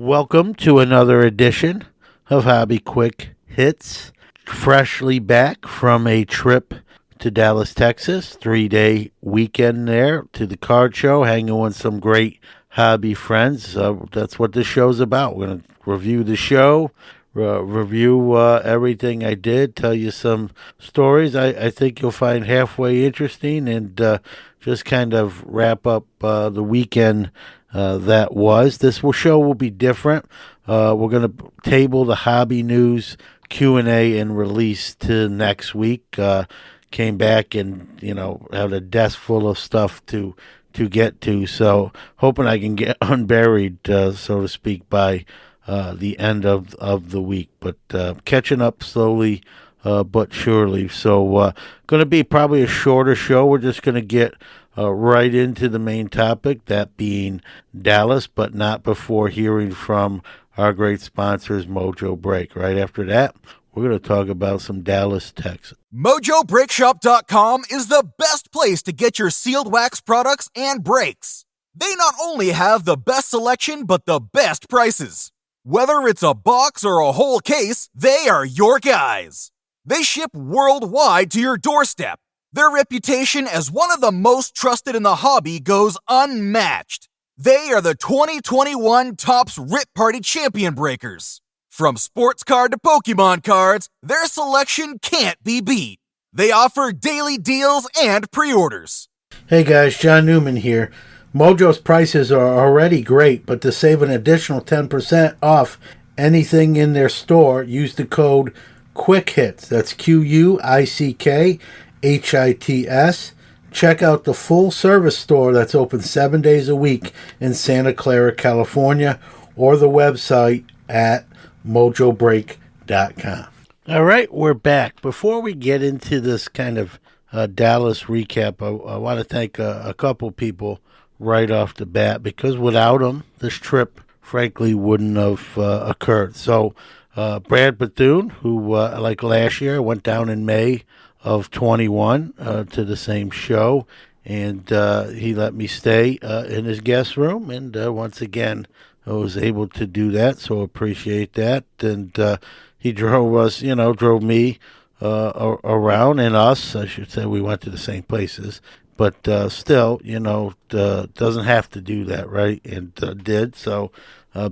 Welcome to another edition of Hobby Quick Hits. Freshly back from a trip to Dallas, Texas. 3-day weekend there to the card show, hanging with some great hobby friends. That's what this show's about. We're going to review the show, review everything I did, tell you some stories I think you'll find halfway interesting, and just kind of wrap up the weekend that was. This show will be different. We're going to table the hobby news Q&A and release to next week. Came back and, had a desk full of stuff to get to. So hoping I can get unburied, so to speak, by the end of the week. But catching up slowly but surely. So going to be probably a shorter show. We're just going to get right into the main topic, that being Dallas, but not before hearing from our great sponsors, Mojo Break. Right after that, we're going to talk about some Dallas, Texas. MojoBreakShop.com is the best place to get your sealed wax products and brakes. They not only have the best selection, but the best prices. Whether it's a box or a whole case, they are your guys. They ship worldwide to your doorstep. Their reputation as one of the most trusted in the hobby goes unmatched. They are the 2021 Topps Rip Party Champion Breakers. From sports card to Pokemon cards, their selection can't be beat. They offer daily deals and pre-orders. Hey guys, John Newman here. Mojo's prices are already great, but to save an additional 10% off anything in their store, use the code QUICKHITS. That's QUICKHITS. Check out the full service store that's open 7 days a week in Santa Clara, California, or the website at mojobreak.com. All right, we're back. Before we get into this kind of Dallas recap, I want to thank a couple people right off the bat, because without them, this trip, frankly, wouldn't have occurred. So, Brad Bethune, who, like last year, went down in May of 21 to the same show, and he let me stay in his guest room, and once again, I was able to do that, so appreciate that. And he drove me around, and us, I should say. We went to the same places, but still, doesn't have to do that, right? And did. So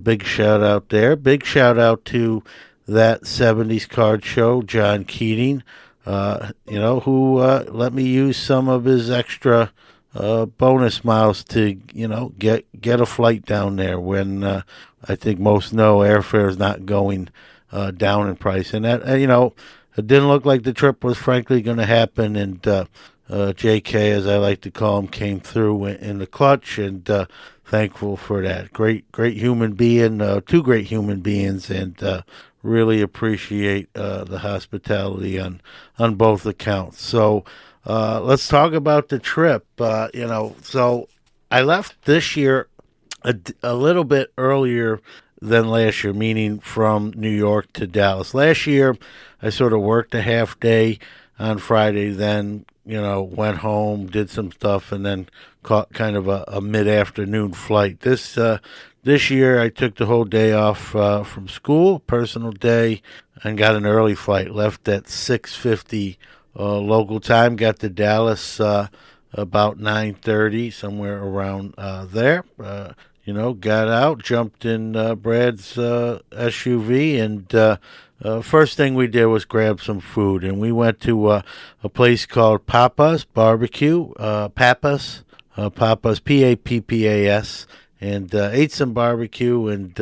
big shout out there. Big shout out to that 70s card show, John Keating, who let me use some of his extra bonus miles to, get a flight down there when I think most know airfare is not going down in price. And that, it didn't look like the trip was frankly going to happen. And JK, as I like to call him, came through in the clutch, and thankful for that. Great human being, two great human beings, and really appreciate the hospitality on both accounts. So let's talk about the trip. So I left this year a little bit earlier than last year, meaning from New York to Dallas. Last year, I sort of worked a half day on Friday, then, went home, did some stuff, and then caught kind of a mid-afternoon flight. This year, I took the whole day off from school, personal day, and got an early flight. Left at 6:50 local time. Got to Dallas about 9:30, somewhere around there. Got out, jumped in Brad's SUV, and first thing we did was grab some food. And we went to a place called Papa's Barbecue, Papa's, Pappas, and ate some barbecue, and,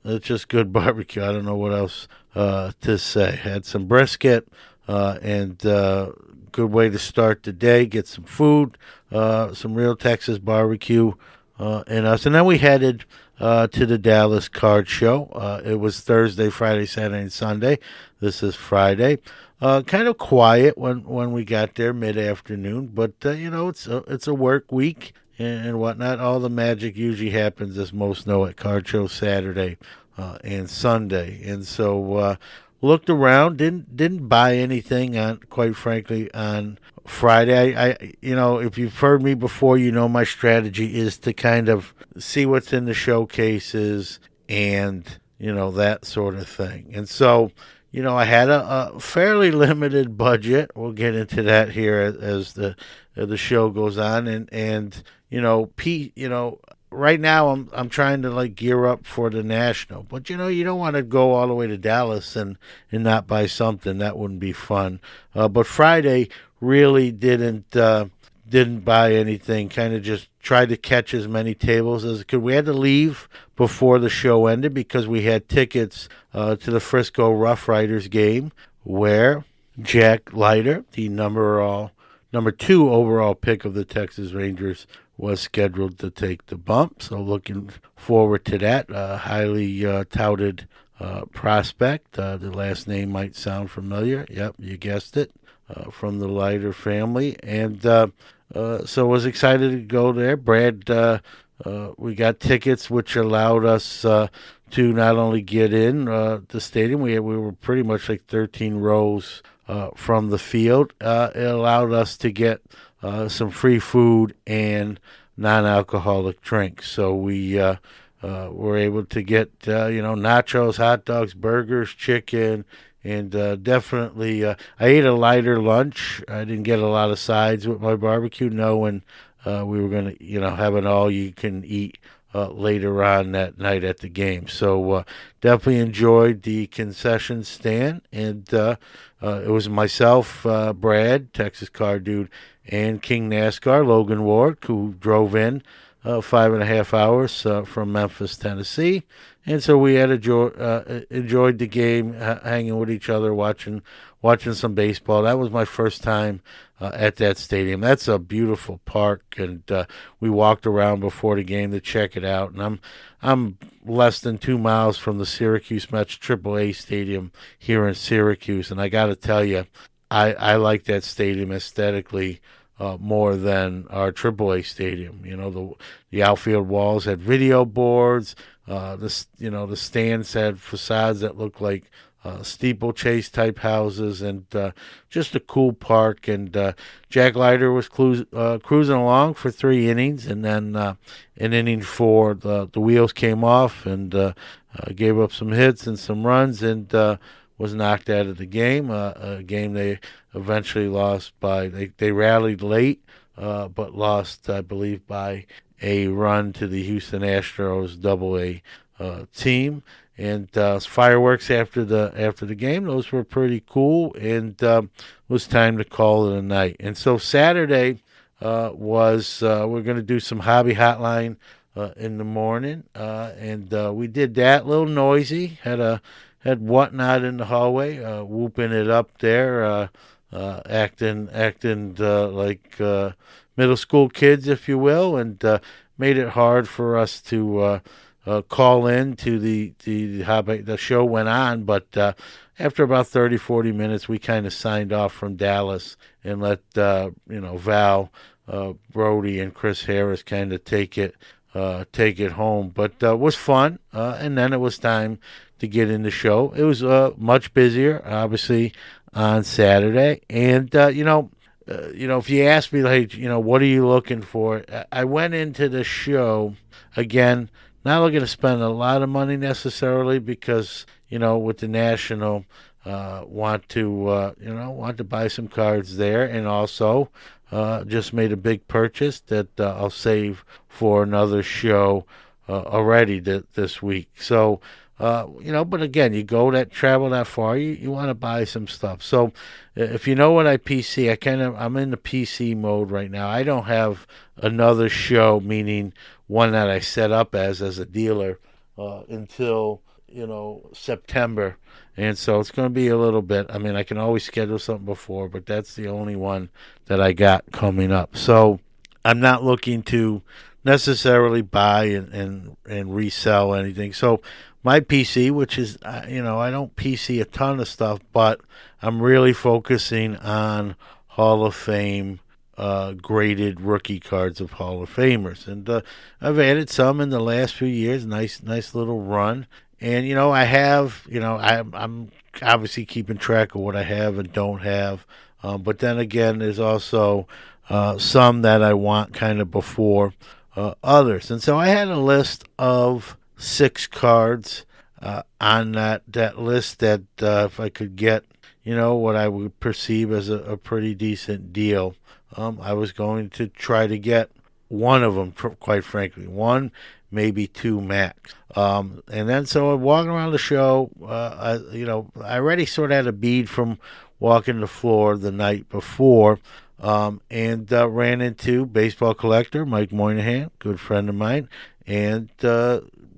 it's just good barbecue. I don't know what else to say. Had some brisket, and good way to start the day, get some food, some real Texas barbecue in us. And then we headed to the Dallas card show. It was Thursday, Friday, Saturday, and Sunday. This is Friday. Kind of quiet when we got there mid-afternoon, but, it's a work week and whatnot. All the magic usually happens, as most know, at card show Saturday and Sunday. And so looked around, didn't buy anything quite frankly, on Friday. I if you've heard me before, my strategy is to kind of see what's in the showcases and that sort of thing. And so I had a fairly limited budget. We'll get into that here as the show goes on, and right now I'm trying to like gear up for the national, but you don't want to go all the way to Dallas and not buy something. That wouldn't be fun. But Friday really didn't buy anything. Kind of just tried to catch as many tables as I could. We had to leave before the show ended because we had tickets to the Frisco Rough Riders game, where Jack Leiter, the number two overall pick of the Texas Rangers, was scheduled to take the bump. So looking forward to that. Highly touted prospect. The last name might sound familiar. Yep, you guessed it. From the Leiter family. And so was excited to go there. Brad, we got tickets which allowed us to not only get in the stadium, we were pretty much like 13 rows from the field. It allowed us to get some free food and non-alcoholic drinks. So we were able to get nachos, hot dogs, burgers, chicken, and definitely I ate a lighter lunch. I didn't get a lot of sides with my barbecue, knowing we were going to have an all-you-can-eat later on that night at the game. So definitely enjoyed the concession stand, and it was myself, Brad, Texas Car Dude, and King NASCAR, Logan Ward, who drove in 5.5 hours from Memphis, Tennessee. And so we had enjoyed the game, hanging with each other, watching some baseball. That was my first time at that stadium. That's a beautiful park, and we walked around before the game to check it out. And I'm less than 2 miles from the Syracuse Mets AAA stadium here in Syracuse, and I got to tell you, I like that stadium aesthetically more than our AAA stadium. The outfield walls had video boards. The stands had facades that looked like steeplechase type houses, and just a cool park. And Jack Leiter was cruising along for 3 innings, and then in inning 4, the wheels came off, and gave up some hits and some runs, and was knocked out of the game. A game they eventually lost by. They rallied late, but lost, I believe, by a run to the Houston Astros Double-A team. And fireworks after the game. Those were pretty cool, and was time to call it a night. And so Saturday was we're going to do some hobby hotline in the morning, and we did that. A little noisy. Had Whatnot in the hallway, whooping it up there, acting like middle school kids, if you will, and made it hard for us to call in to the hobby. The show went on, but after about 30-40 minutes, we kind of signed off from Dallas and let Val, Brody, and Chris Harris kind of take it home. But it was fun, and then it was time to get in the show. It was much busier, obviously, on Saturday. And if you ask me, like, what are you looking for? I went into the show again, not looking to spend a lot of money necessarily, because with the National, want to buy some cards there, and also just made a big purchase that I'll save for another show already this week. So. But again, you travel that far, you want to buy some stuff. So if you know what I PC, I'm in the PC mode right now. I don't have another show, meaning one that I set up as a dealer, until, September. And so it's going to be a little bit. I mean, I can always schedule something before, but that's the only one that I got coming up. So I'm not looking to necessarily buy and resell anything. So my PC, which is, I don't PC a ton of stuff, but I'm really focusing on Hall of Fame graded rookie cards of Hall of Famers. And I've added some in the last few years, nice little run. And, I have, I'm obviously keeping track of what I have and don't have. But then again, there's also some that I want kind of before others. And so I had a list of 6 cards on that list that if I could get, what I would perceive as a pretty decent deal, I was going to try to get one of them, quite frankly. One, maybe two max. And then so I'm walking around the show. I already sort of had a bead from walking the floor the night before, and ran into baseball collector Mike Moynihan, good friend of mine, and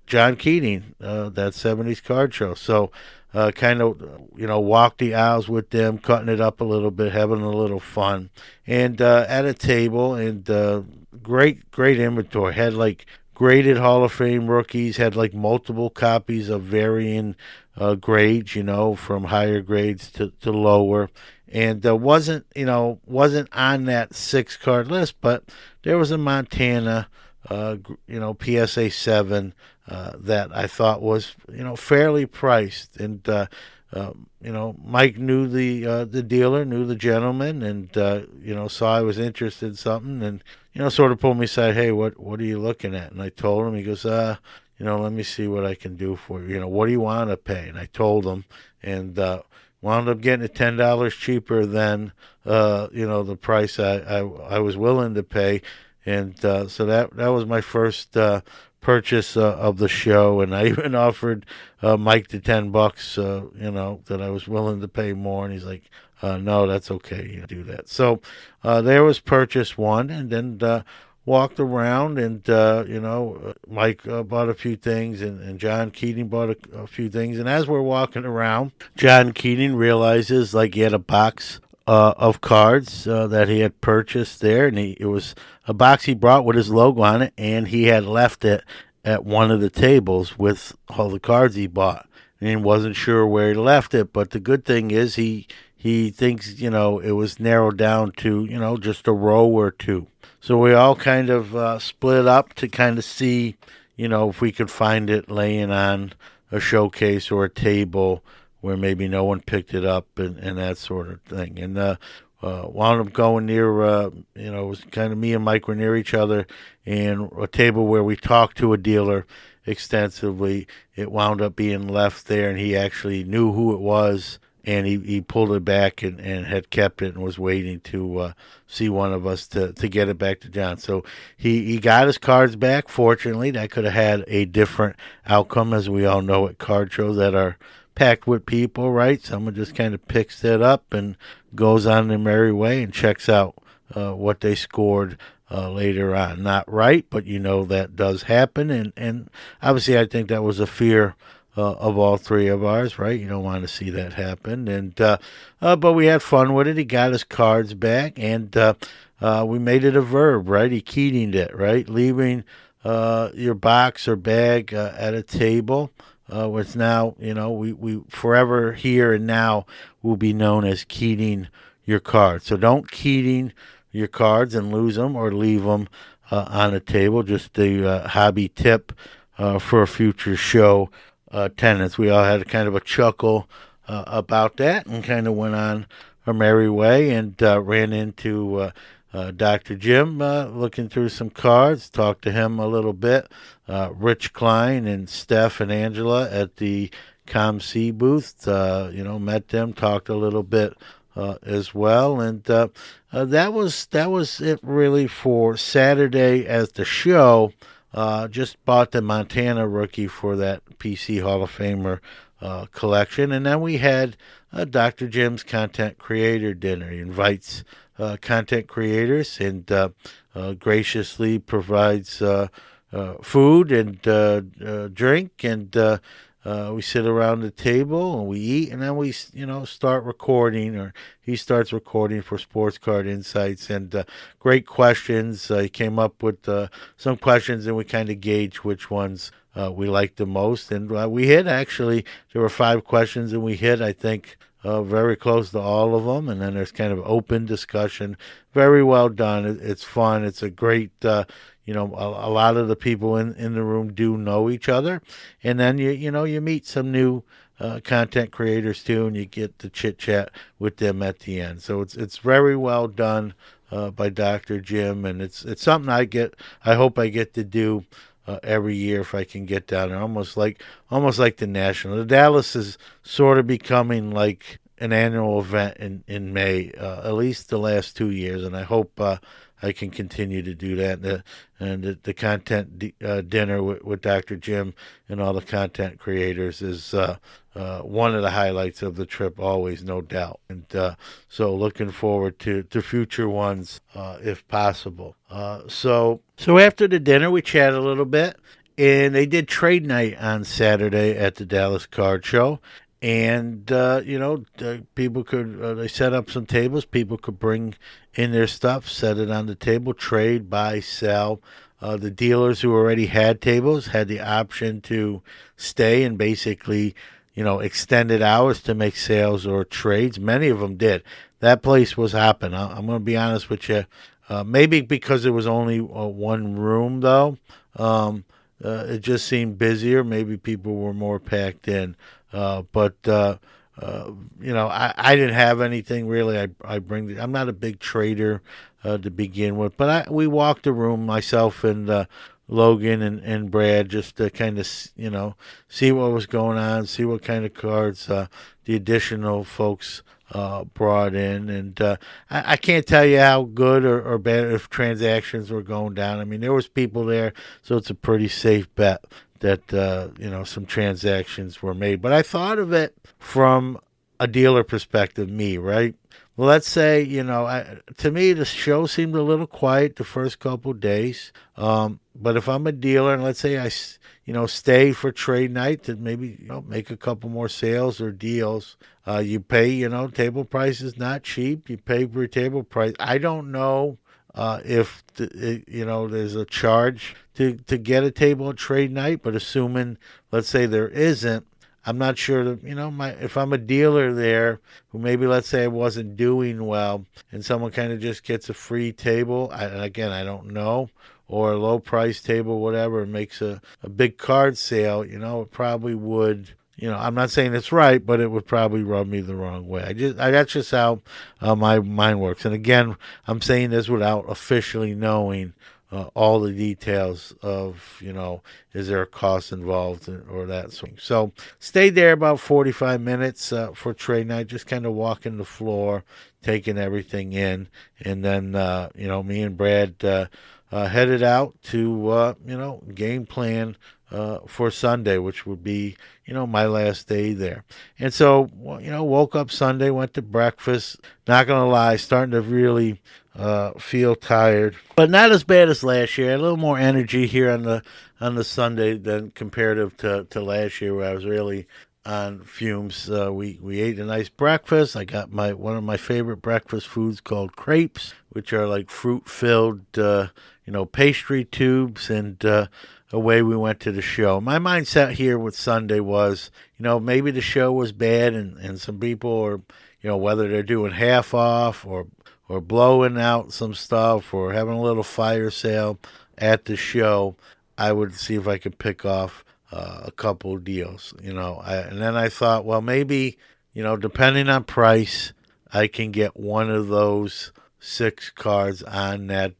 John Keating, that 70s card show. So kind of, walked the aisles with them, cutting it up a little bit, having a little fun. And at a table, and great inventory. Had like graded Hall of Fame rookies, had like multiple copies of varying grades, from higher grades to lower. And wasn't on that 6 card list, but there was a Montana, PSA 7 that I thought was, fairly priced. And Mike knew the dealer, knew the gentleman, and saw I was interested in something, and sort of pulled me aside. Hey, what are you looking at? And I told him. He goes, let me see what I can do for you. What do you want to pay? And I told him, and wound up getting it $10 cheaper than the price I was willing to pay. And so that was my first purchase of the show, and I even offered Mike the $10, that I was willing to pay more, and he's like, "No, that's okay, you do that." So there was purchase one, and then walked around, and Mike bought a few things, and John Keating bought a few things, and as we're walking around, John Keating realizes like he had a box of cards that he had purchased there, and it was a box he brought with his logo on it, and he had left it at one of the tables with all the cards he bought, and he wasn't sure where he left it. But the good thing is he thinks it was narrowed down to just a row or two. So we all kind of split up to kind of see if we could find it laying on a showcase or a table where maybe no one picked it up, and that sort of thing. And wound up going near, it was kind of me and Mike were near each other, and a table where we talked to a dealer extensively. It wound up being left there, and he actually knew who it was, and he pulled it back and had kept it and was waiting to see one of us to get it back to John. So he got his cards back. Fortunately, that could have had a different outcome, as we all know at card shows that are packed with people, right? Someone just kind of picks it up and goes on their merry way and checks out what they scored later on. Not right, but that does happen. And obviously I think that was a fear of all three of ours, right? You don't want to see that happen. And but we had fun with it. He got his cards back, and we made it a verb, right? He Keatinged it, right? Leaving your box or bag at a table. What's now, we forever here and now will be known as Keating your cards. So don't Keating your cards and lose them or leave them on a table. Just a hobby tip for a future show tenants. We all had kind of a chuckle about that, and kind of went on our merry way, and ran into Dr. Jim looking through some cards, talked to him a little bit. Rich Klein and Steph and Angela at the ComC booth, met them, talked a little bit as well. And that was it really for Saturday as the show. Just bought the Montana rookie for that PC Hall of Famer collection. And then we had Dr. Jim's Content Creator Dinner. He invites content creators and graciously provides food and drink, and we sit around the table and we eat, and then we start recording, or he starts recording for Sports Card Insights. And great questions. He came up with some questions, and we kind of gauge which ones we liked the most. And we hit, actually, there were 5 questions, and we hit, I think, very close to all of them. And then there's kind of open discussion. Very well done. It's fun. It's a great, a lot of the people in the room do know each other. And then, you meet some new content creators too, and you get to chit chat with them at the end. So it's very well done by Dr. Jim, and it's something I hope I get to do every year if I can get down there. Almost like the National. The Dallas is sort of becoming like an annual event in May, at least the last 2 years, and I hope I can continue to do that. The content dinner with Dr. Jim and all the content creators is one of the highlights of the trip, always, no doubt. And so looking forward to future ones if possible. So after the dinner, we chatted a little bit, and they did trade night on Saturday at the Dallas Card Show. And people could they set up some tables. People could bring in their stuff, set it on the table, trade, buy, sell. The dealers who already had tables had the option to stay and basically, extended hours to make sales or trades. Many of them did. That place was hopping. I'm going to be honest with you. Maybe because it was only one room, though. It just seemed busier. Maybe people were more packed in. I didn't have anything really. I'm not a big trader to begin with, but we walked the room, myself and Logan and Brad, just to kind of see what was going on, see what kind of cards the additional folks brought in, and I can't tell you how good or bad if transactions were going down. I mean, there was people there, so it's a pretty safe bet that some transactions were made. But I thought of it from a dealer perspective, me, right? Let's say, to me, the show seemed a little quiet the first couple days. But if I'm a dealer and let's say I, stay for trade night to maybe, make a couple more sales or deals, you pay, table price is not cheap. You pay for table price. I don't know if there's a charge to get a table at trade night, but assuming, let's say there isn't, I'm not sure that, if I'm a dealer there who maybe, let's say I wasn't doing well and someone kind of just gets a free table, and again, I don't know, or a low price table, whatever, makes a big card sale, it probably would, I'm not saying it's right, but it would probably rub me the wrong way. That's just how my mind works. And again, I'm saying this without officially knowing all the details of, is there a cost involved or that sort of thing. So stayed there about 45 minutes for trade night, just kind of walking the floor, taking everything in. And then, me and Brad headed out to, game plan for Sunday, which would be, my last day there. And so, woke up Sunday, went to breakfast. Not going to lie, starting to really feel tired, but not as bad as last year. A little more energy here on the Sunday than comparative to last year, where I was really on fumes. We ate a nice breakfast. I got one of my favorite breakfast foods called crepes, which are like fruit filled, pastry tubes, and away we went to the show. My mindset here with Sunday was, maybe the show was bad and some people are, whether they're doing half off or blowing out some stuff or having a little fire sale at the show, I would see if I could pick off a couple of deals, and then I thought, well, maybe, depending on price, I can get one of those 6 cards on that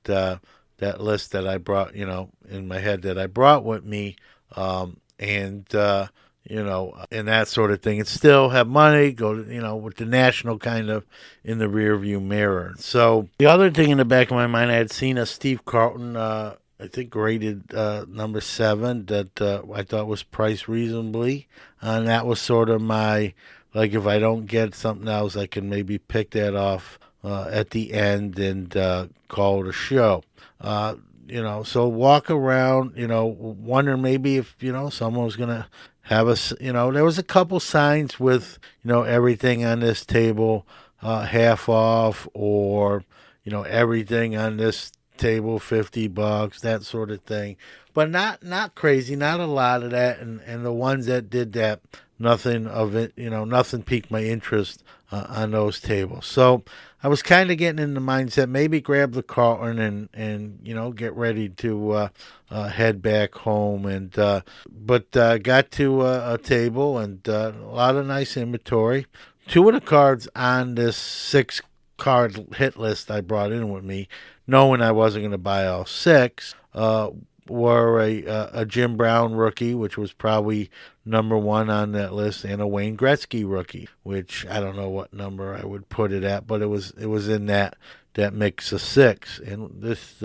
list that I brought, in my head that I brought with me, and that sort of thing, and still have money, go to, with the National kind of in the rear view mirror. So the other thing in the back of my mind, I had seen a Steve Carlton, I think rated number 7 that I thought was priced reasonably, and that was sort of my, like, if I don't get something else, I can maybe pick that off at the end and call it a show. So walk around, wondering maybe if, someone was going to have us, there was a couple signs with, everything on this table half off, or, everything on this table $50, that sort of thing. But not crazy, not a lot of that. And the ones that did that, nothing of it, nothing piqued my interest on those tables. So I was kind of getting in the mindset, maybe grab the Carlton and get ready to head back home. And but got to a table and a lot of nice inventory. 2 of the cards on this 6 card hit list I brought in with me, knowing I wasn't going to buy all 6, were a Jim Brown rookie, which was probably number one on that list, and a Wayne Gretzky rookie, which I don't know what number I would put it at, but it was in that mix of six. And this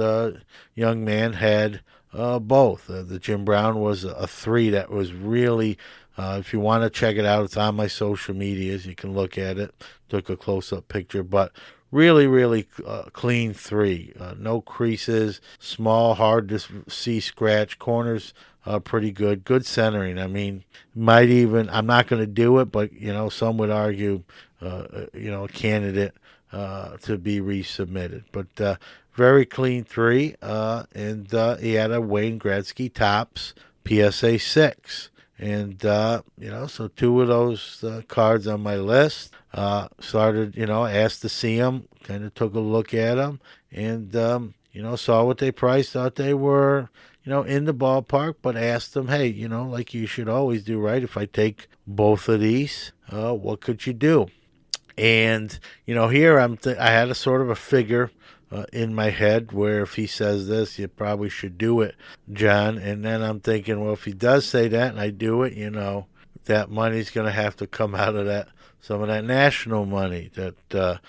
young man had both. The Jim Brown was a three that was really. If you want to check it out, it's on my social medias. You can look at it. Took a close-up picture, but really, really clean three. No creases, small, hard to see scratch. Corners pretty good. Good centering. I mean, might even, I'm not going to do it, but, some would argue, a candidate to be resubmitted. But very clean three. And he had a Wayne Gretzky Topps PSA 6. And, so two of those cards on my list. Started, asked to see them, kind of took a look at them, and, saw what they priced, thought they were, in the ballpark, but asked them, hey, like you should always do, right? If I take both of these, what could you do? And, here I had a sort of a figure in my head where if he says this, you probably should do it, John. And then I'm thinking, well, if he does say that and I do it, that money's going to have to come out of some of that national money that,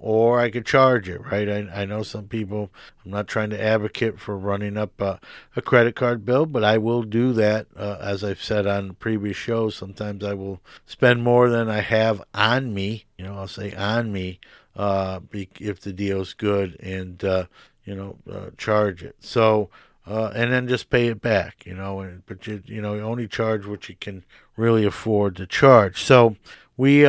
or I could charge it, right? I know some people, I'm not trying to advocate for running up a credit card bill, but I will do that. As I've said on previous shows, sometimes I will spend more than I have on me, I'll say on me, if the deal's good, and charge it. So and then just pay it back, but you only charge what you can really afford to charge. So we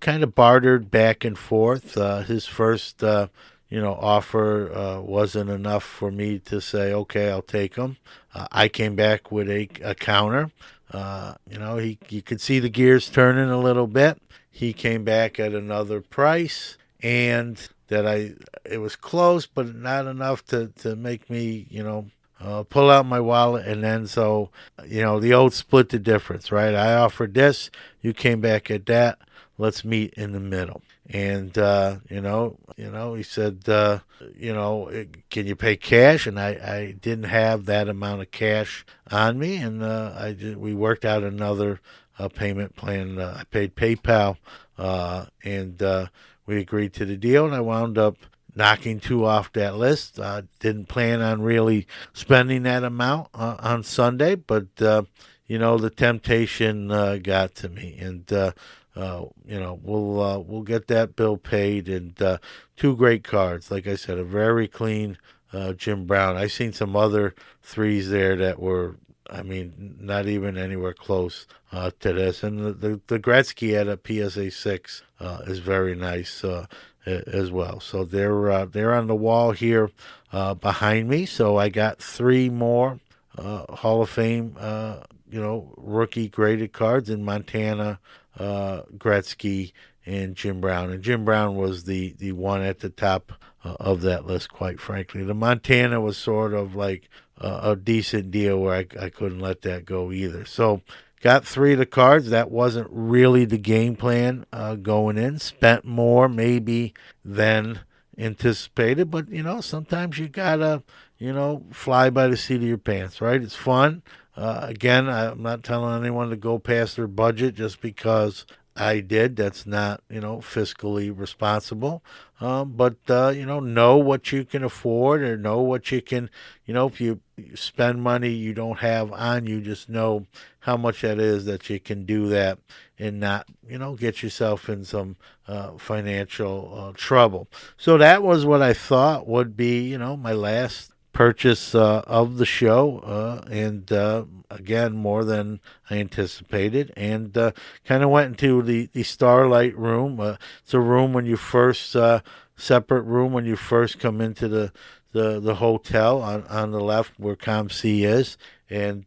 kind of bartered back and forth. His first offer wasn't enough for me to say, okay, I'll take him. I came back with a counter. You could see the gears turning a little bit. He came back at another price, and it was close, but not enough to make me, pull out my wallet. And then so, the old split the difference, right? I offered this, you came back at that. Let's meet in the middle. And he said, can you pay cash? And I didn't have that amount of cash on me, and we worked out another payment plan. I paid PayPal, and we agreed to the deal, and I wound up knocking two off that list. Didn't plan on really spending that amount on Sunday, but the temptation got to me, and we'll get that bill paid. And two great cards, like I said, a very clean Jim Brown. I've seen some other threes there that were, not even anywhere close to this. And the Gretzky at a PSA 6 is very nice as well. So they're on the wall here behind me. So I got three more Hall of Fame, rookie graded cards in Montana, Gretzky, and Jim Brown. And Jim Brown was the one at the top of that list, quite frankly. The Montana was sort of like a decent deal where I couldn't let that go either. So got three of the cards. That wasn't really the game plan going in. Spent more maybe than anticipated, but sometimes you gotta fly by the seat of your pants, right? It's fun. Again, I'm not telling anyone to go past their budget just because I did. That's not, fiscally responsible. But know what you can afford, or know what you can, if you spend money you don't have on you, just know how much that is, that you can do that and not, get yourself in some financial trouble. So that was what I thought would be, my last purchase of the show, and again, more than I anticipated, and kind of went into the Starlight room. It's a room when you first separate room when you first come into the hotel on the left where ComC is, and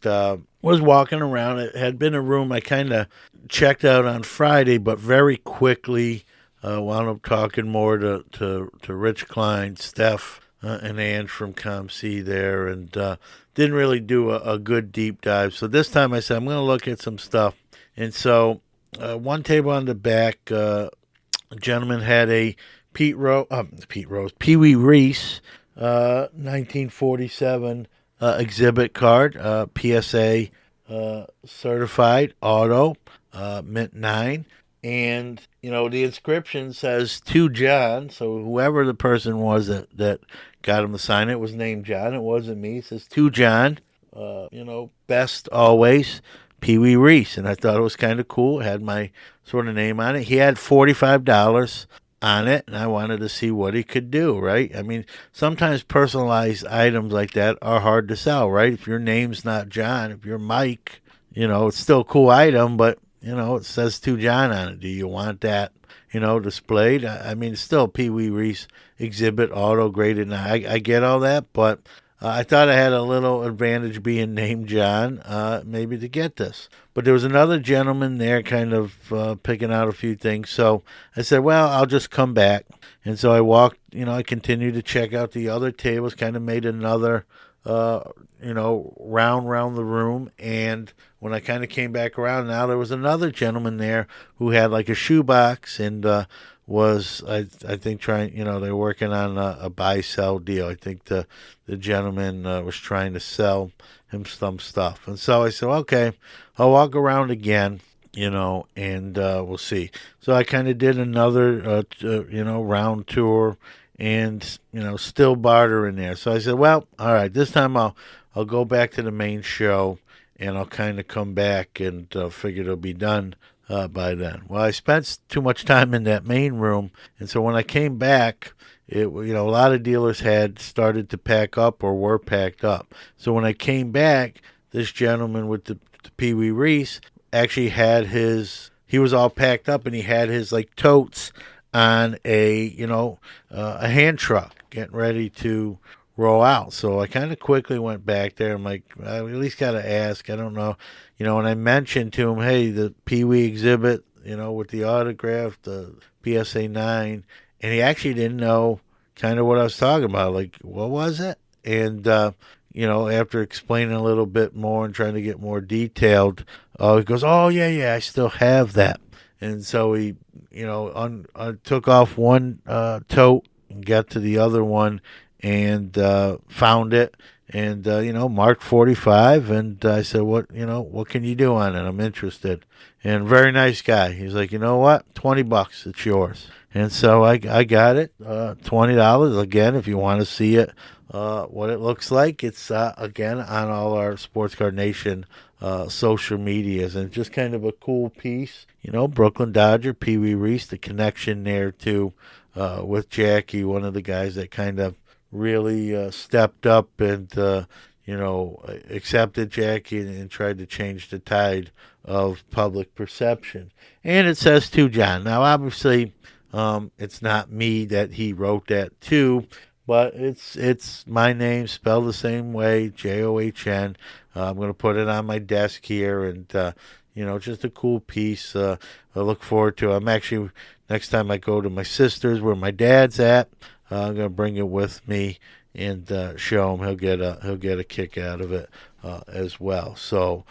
was walking around. It had been a room I kind of checked out on Friday, but very quickly wound up talking more to Rich Klein, Steph, and Ange from ComC there, and didn't really do a good deep dive. So this time I said, I'm going to look at some stuff. And so one table on the back, a gentleman had a Pee Wee Reese, 1947 exhibit card, PSA certified auto, mint 9. And, the inscription says to John. So whoever the person was that got him to sign it was named John. It wasn't me. It says to John, best always, Pee Wee Reese. And I thought it was kind of cool. It had my sort of name on it. He had $45 on it, and I wanted to see what he could do, right? I mean, sometimes personalized items like that are hard to sell, right? If your name's not John, if you're Mike, it's still a cool item, but, it says to John on it. Do you want that, displayed? I mean, it's still Pee Wee Reese exhibit auto graded. And I get all that, but I thought I had a little advantage being named John, maybe to get this. But there was another gentleman there kind of picking out a few things. So I said, well, I'll just come back. And so I walked, I continued to check out the other tables, kind of made another, round the room. And when I kind of came back around, now there was another gentleman there who had like a shoebox and was I think trying, they were working on a buy sell deal. I think the gentleman was trying to sell him some stuff, and so I said, okay, I'll walk around again, and we'll see. So I kind of did another round tour, and still barter in there. So I said, well, all right, this time I'll go back to the main show, and I'll kind of come back and figure it'll be done by then. Well, I spent too much time in that main room, and so when I came back, a lot of dealers had started to pack up or were packed up. So when I came back, this gentleman with the Pee Wee Reese actually had he was all packed up, and he had his like totes on a hand truck getting ready to roll out. So I kind of quickly went back there. I'm like, I at least got to ask. I don't know. And I mentioned to him, hey, the Pee Wee exhibit, with the autograph, the PSA 9, and he actually didn't know kind of what I was talking about. Like, what was it? And, after explaining a little bit more and trying to get more detailed, he goes, oh, yeah, I still have that. And so he, took off one tote and got to the other one and found it and, marked 45. And I said, what can you do on it? I'm interested. And very nice guy. He's like, you know what? $20, it's yours. And so I got it, $20. Again, if you want to see it, what it looks like, it's, again, on all our Sports Card Nation social medias. And just kind of a cool piece. Brooklyn Dodger, Pee Wee Reese, the connection there, too, with Jackie, one of the guys that kind of really stepped up and, accepted Jackie and tried to change the tide of public perception. And it says to John. Now, obviously, it's not me that he wrote that to, but it's my name spelled the same way, John. I'm going to put it on my desk here, and just a cool piece. I look forward to. I'm actually next time I go to my sister's where my dad's at. I'm going to bring it with me and show him. He'll get a kick out of it as well. So.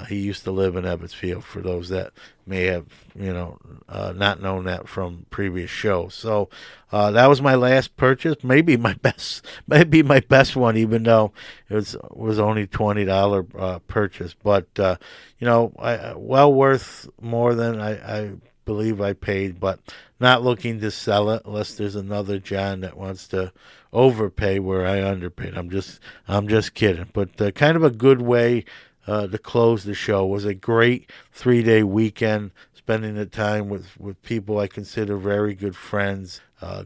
He used to live in Ebbetsfield, for those that may have, not known that from previous shows. So that was my last purchase, maybe my best one, even though it was only $20 purchase. But well worth more than I believe I paid. But not looking to sell it unless there's another John that wants to overpay where I underpaid. I'm just kidding. But kind of a good way. To close the show. Was a great 3-day weekend, spending the time with people I consider very good friends,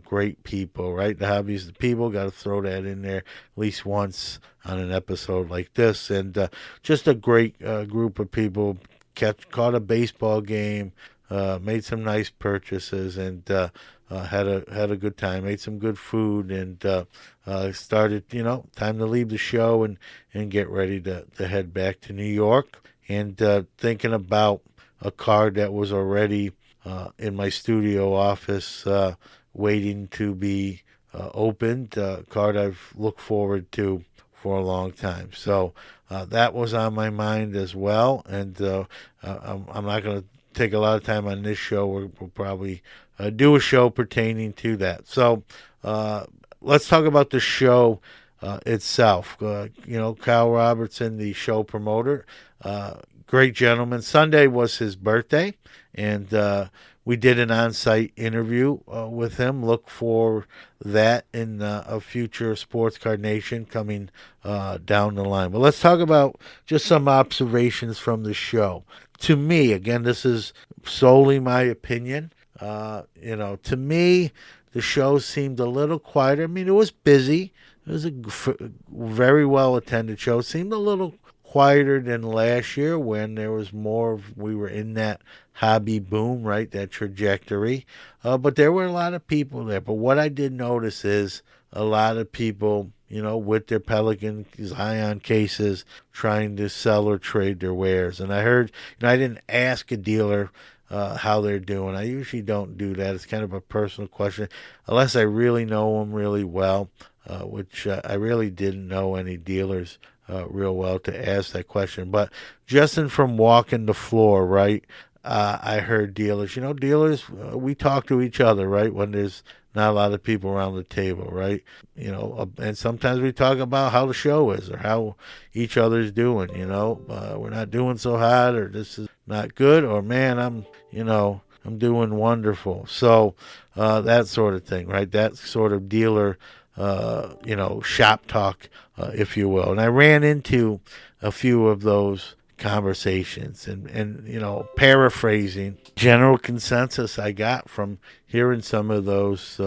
great people, right? The hobbies, the people, got to throw that in there at least once on an episode like this. And just a great group of people. Caught a baseball game, made some nice purchases, and had a good time. Ate some good food, and started, time to leave the show and get ready to head back to New York. And thinking about a card that was already in my studio office, waiting to be opened. Card I've looked forward to for a long time. So that was on my mind as well. And I'm not going to take a lot of time on this show. We'll probably do a show pertaining to that. So let's talk about the show itself. Kyle Robertson, the show promoter, great gentleman. Sunday was his birthday, and we did an on-site interview with him. Look for that in a future Sports Card Nation coming down the line. But let's talk about just some observations from the show. To me, again, this is solely my opinion. To me, the show seemed a little quieter. I mean, it was busy. It was a very well attended show. It seemed a little quieter than last year when there was more. We were in that hobby boom, right? That trajectory. But there were a lot of people there. But what I did notice is a lot of people, with their Pelican Zion cases trying to sell or trade their wares. And I heard, I didn't ask a dealer how they're doing. I usually don't do that. It's kind of a personal question, unless I really know them really well, which I really didn't know any dealers real well to ask that question. But just from walking the floor, right, I heard dealers, dealers, we talk to each other, right, when there's not a lot of people around the table, right? And sometimes we talk about how the show is or how each other's doing, we're not doing so hot, or this is not good, or man, I'm doing wonderful. So that sort of thing, right? That sort of dealer, shop talk, if you will. And I ran into a few of those conversations and paraphrasing general consensus I got from hearing some of those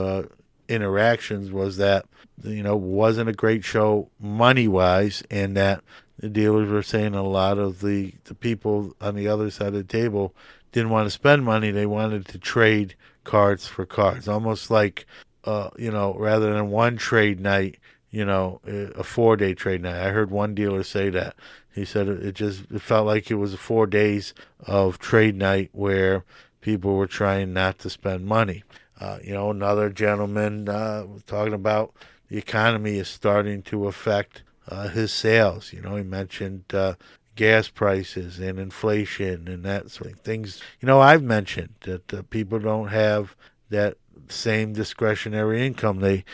interactions was that wasn't a great show money wise, and that the dealers were saying a lot of the people on the other side of the table didn't want to spend money. They wanted to trade cards for cards, almost like rather than one trade night, a 4-day trade night. I heard one dealer say that. He said it felt like it was 4 days of trade night where people were trying not to spend money. Another gentleman was talking about the economy is starting to affect his sales. He mentioned gas prices and inflation and that sort of things. I've mentioned that people don't have that same discretionary income they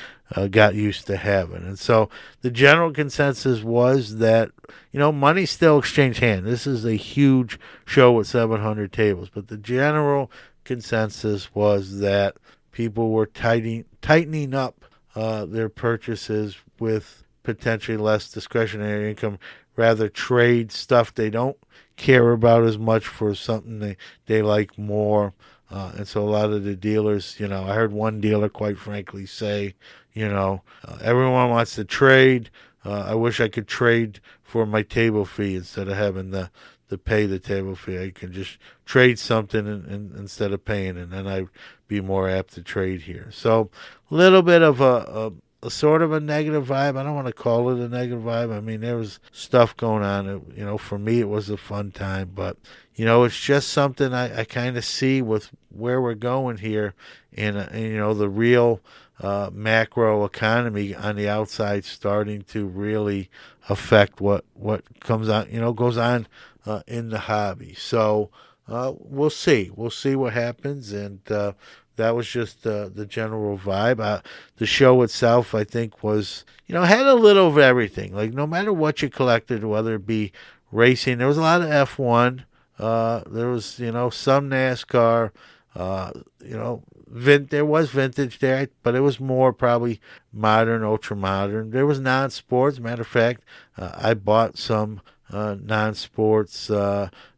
got used to having. And so the general consensus was that, money still exchanged hands. This is a huge show with 700 tables, but the general consensus was that people were tightening up their purchases with potentially less discretionary income, rather trade stuff they don't care about as much for something they like more. And so a lot of the dealers, I heard one dealer quite frankly say, everyone wants to trade. I wish I could trade for my table fee instead of having to pay the table fee. I can just trade something instead of paying, and then I'd be more apt to trade here. So a little bit of a sort of a negative vibe. I don't want to call it a negative vibe. I mean, there was stuff going on. For me, it was a fun time, but it's just something I kind of see with where we're going here, and the real macro economy on the outside starting to really affect what comes on, goes on in the hobby. So we'll see. We'll see what happens, and that was just the general vibe. The show itself, I think, was, had a little of everything. Like, no matter what you collected, whether it be racing, there was a lot of F1. There was, some NASCAR. There was vintage there, but it was more probably modern, ultra modern. There was non-sports. Matter of fact, I bought some non-sports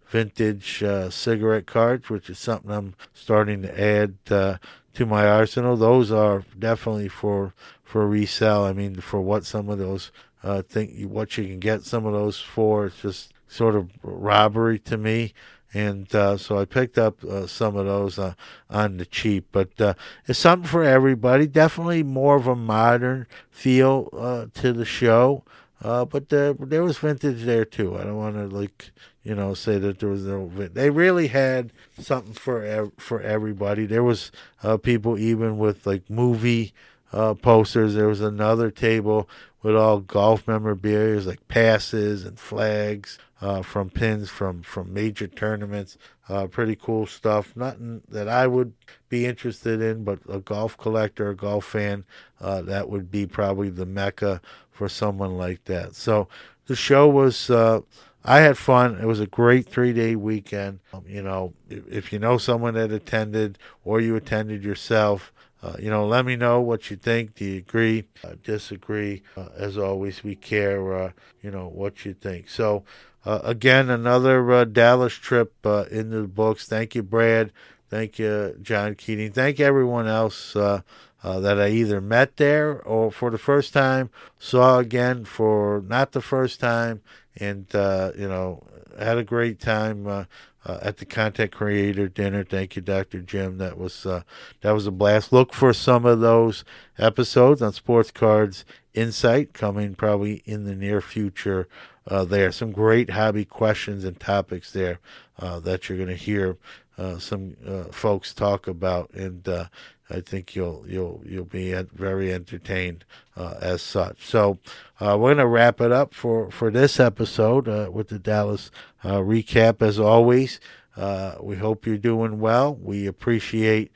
vintage cigarette cards, which is something I'm starting to add to my arsenal. Those are definitely for resale. I mean, for what some of those what you can get some of those for, it's just sort of robbery to me. And so I picked up some of those on the cheap. But it's something for everybody. Definitely more of a modern feel to the show. But there was vintage there too. I don't want to say that there was no vintage. They really had something for everybody. There was people even with like movie posters. There was another table with all golf memorabilia, like passes and flags from pins from major tournaments. Pretty cool stuff. Nothing that I would be interested in, but a golf collector, a golf fan, that would be probably the mecca for someone like that. So the show was. I had fun. It was a great 3-day weekend. If you know someone that attended or you attended yourself, let me know what you think. Do you agree? Disagree? As always, we care, what you think. So, again, another Dallas trip into the books. Thank you, Brad. Thank you, John Keating. Thank everyone else that I either met there or for the first time, saw again for not the first time, and had a great time at the Content Creator Dinner. Thank you, Dr. Jim. That was a blast. Look for some of those episodes on Sports Cards Insight coming probably in the near future. There are some great hobby questions and topics there that you're going to hear some folks talk about, and I think you'll be very entertained as such. So we're going to wrap it up for this episode with the Dallas recap. As always, we hope you're doing well. We appreciate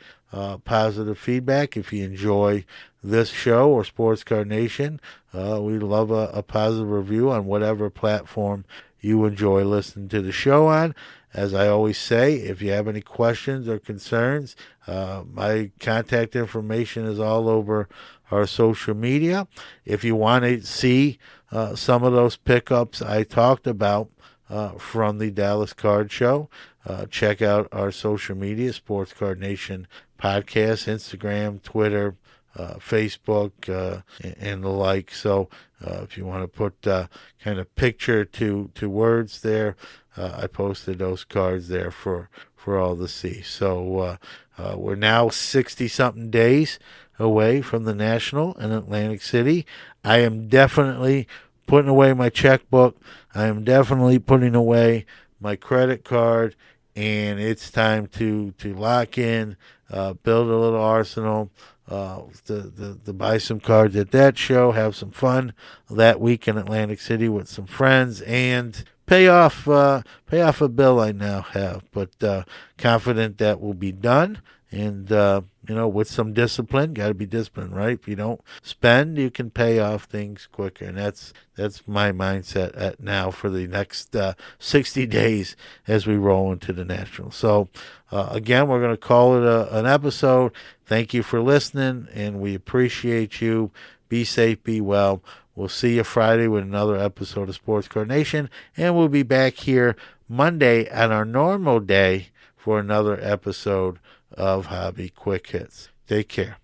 positive feedback. If you enjoy this show or Sports Card Nation, we love a positive review on whatever platform you enjoy listening to the show on. As I always say, if you have any questions or concerns, my contact information is all over our social media. If you want to see some of those pickups I talked about from the Dallas Card Show, check out our social media, Sports Card Nation Podcast, Instagram, Twitter, Facebook, and the like. So if you want to put kind of picture to words there, I posted those cards there for all to see. So we're now 60-something days away from the National in Atlantic City. I am definitely putting away my checkbook. I am definitely putting away my credit card, and it's time to lock in, build a little arsenal, to buy some cards at that show, have some fun that week in Atlantic City with some friends, and pay off a bill I now have. But confident that will be done, and with some discipline. Got to be disciplined, right? If you don't spend, you can pay off things quicker, and that's my mindset at now for the next 60 days as we roll into the National. So again, we're going to call it an episode. Thank you for listening, and we appreciate you. Be safe, be well. We'll see you Friday with another episode of Sports Card Nation, and we'll be back here Monday on our normal day for another episode of Hobby Quick Hits. Take care.